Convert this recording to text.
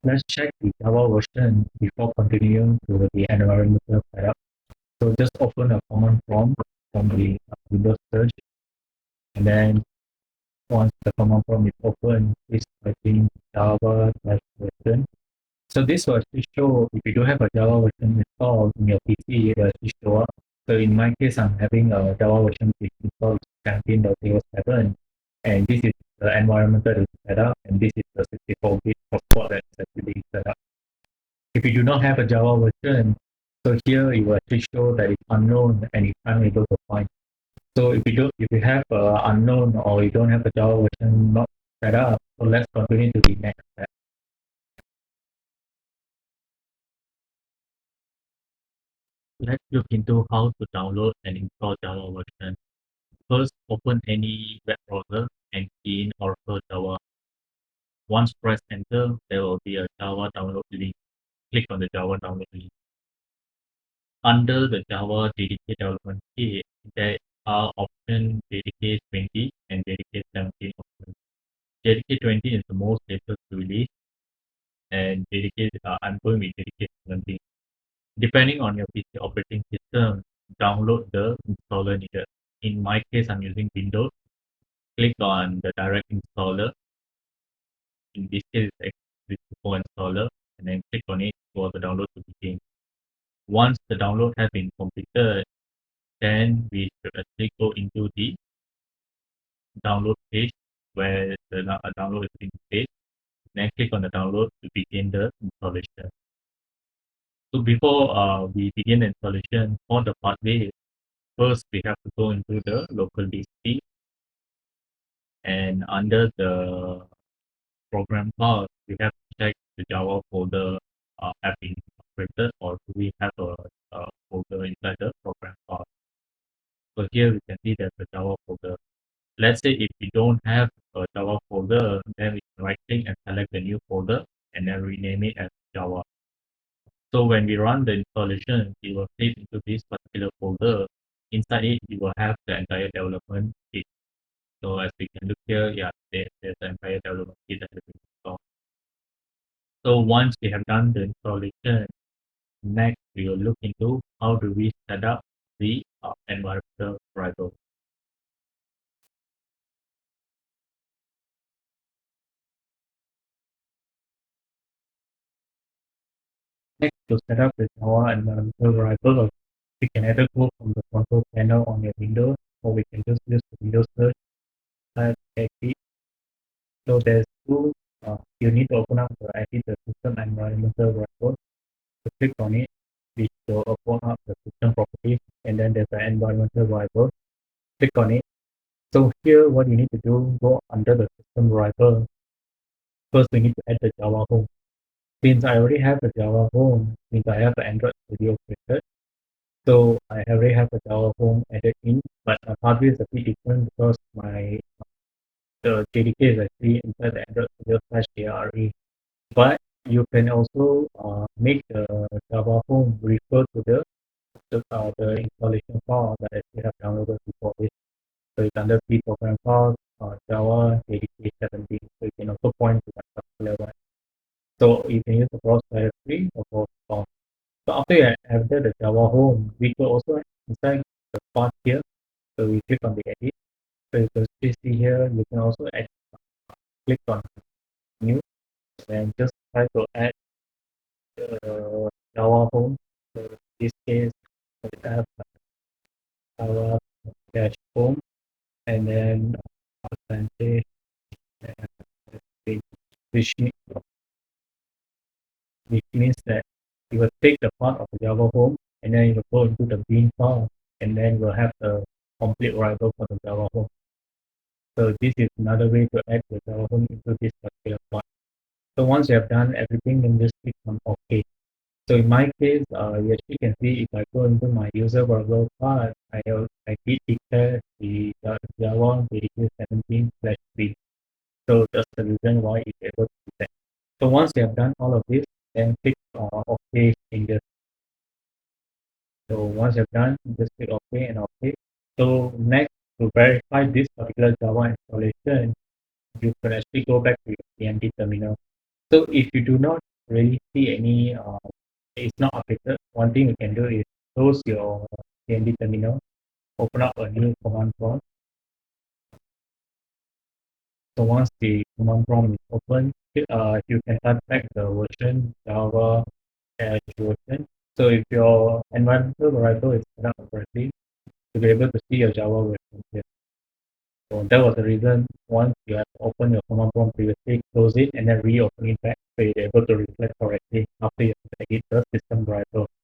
Let's check the Java version before continuing to the environmental setup. So just open a command prompt from the Windows search, and then once the command prompt is open, please type in Java version. So this will actually show if you do have a Java version installed in your PC, it will actually show up. So in my case, I'm having a Java version which installed 17.07, and this is the environment that is set up, and this is the 64-bit support that is actually set up. If you do not have a Java version, so here it will actually show that it's unknown and it's unable to find. So if you have unknown or you don't have a Java version not set up, so let's continue to the next step. Let's look into how to download and install Java version. First, open any web browser and key in Oracle Java. Once press enter, there will be a Java download link. Click on the Java download link. Under the Java JDK development kit, there are options JDK 20 and JDK 17 options. JDK 20 is the most latest release, and JDK, I'm going with JDK 17. Depending on your PC operating system, download the installer needed. In my case, I'm using Windows. Click on the direct installer. In this case, it's X64 installer, and then click on it for the download to begin. Once the download has been completed, then we should actually go into the download page where the download is being saved. Then click on the download to begin the installation. So before we begin the installation for the pathway, first we have to go into the local disk, and under the program path, we have to check the Java folder have been created, or do we have a folder inside the program path. So here we can see there's a Java folder. Let's say if we don't have a Java folder, then we can right click and select the new folder and then rename it as Java. So when we run the installation, it will save into this particular folder. Inside it, you will have the entire development kit. So as we can look here, yeah, there's the entire development kit that has been installed. So once we have done the installation, next we will look into how do we set up the environmental variable. Next, to set up the Java environmental variable, we can either go from the control panel on your Windows, or we can just use the Windows search. So there's two. You need to open up the the system environmental variable. To click on it, we will open up the system properties, and then there's the environmental variable. Click on it. So here, what you need to do, go under the system variable. First, we need to add the Java home. Since I already have the Java home, since I have the Android Studio created, so I already have the Java home added in, but hardware is a bit different because the JDK is actually inside the Android Studio /ARE. But you can also make the Java home refer to the installation file that you have downloaded before this. So it's under C program file, Java JDK 17. So you can also point to that particular one. So you can use the browse directory or browse file. So after you have added the Java home, we could also inside the path here. So we click on the edit. So you can see here, you can also add, click on new, and just try to add Java home. So in this case, we have Java dash home, and then percentage, which, which means that you will take the part of the Java home, and then you will go into the bin file, and then we'll have the complete variable for the Java home. So this is another way to add the Java home into this particular part. So once you have done everything, then just click on OK. So in my case, you actually can see if I go into my user variable part, I did declare the Java JDK 17/3. So that's the reason why it's able to do that. So once you have done all of this, then click on OK changes. So once you've done, just click OK and OK. So next, to verify this particular Java installation, you can actually go back to your PMD terminal. So if you do not really see any, it's not updated, one thing you can do is close your CMD terminal, open up a new command prompt. So once the command prompt is open, you can type back the version Java version. So if your environmental variable is set up correctly, you'll be able to see your Java version here. So that was the reason once you have opened your command prompt previously, close it and then reopen it back so you're able to reflect correctly after you have edit the system variable.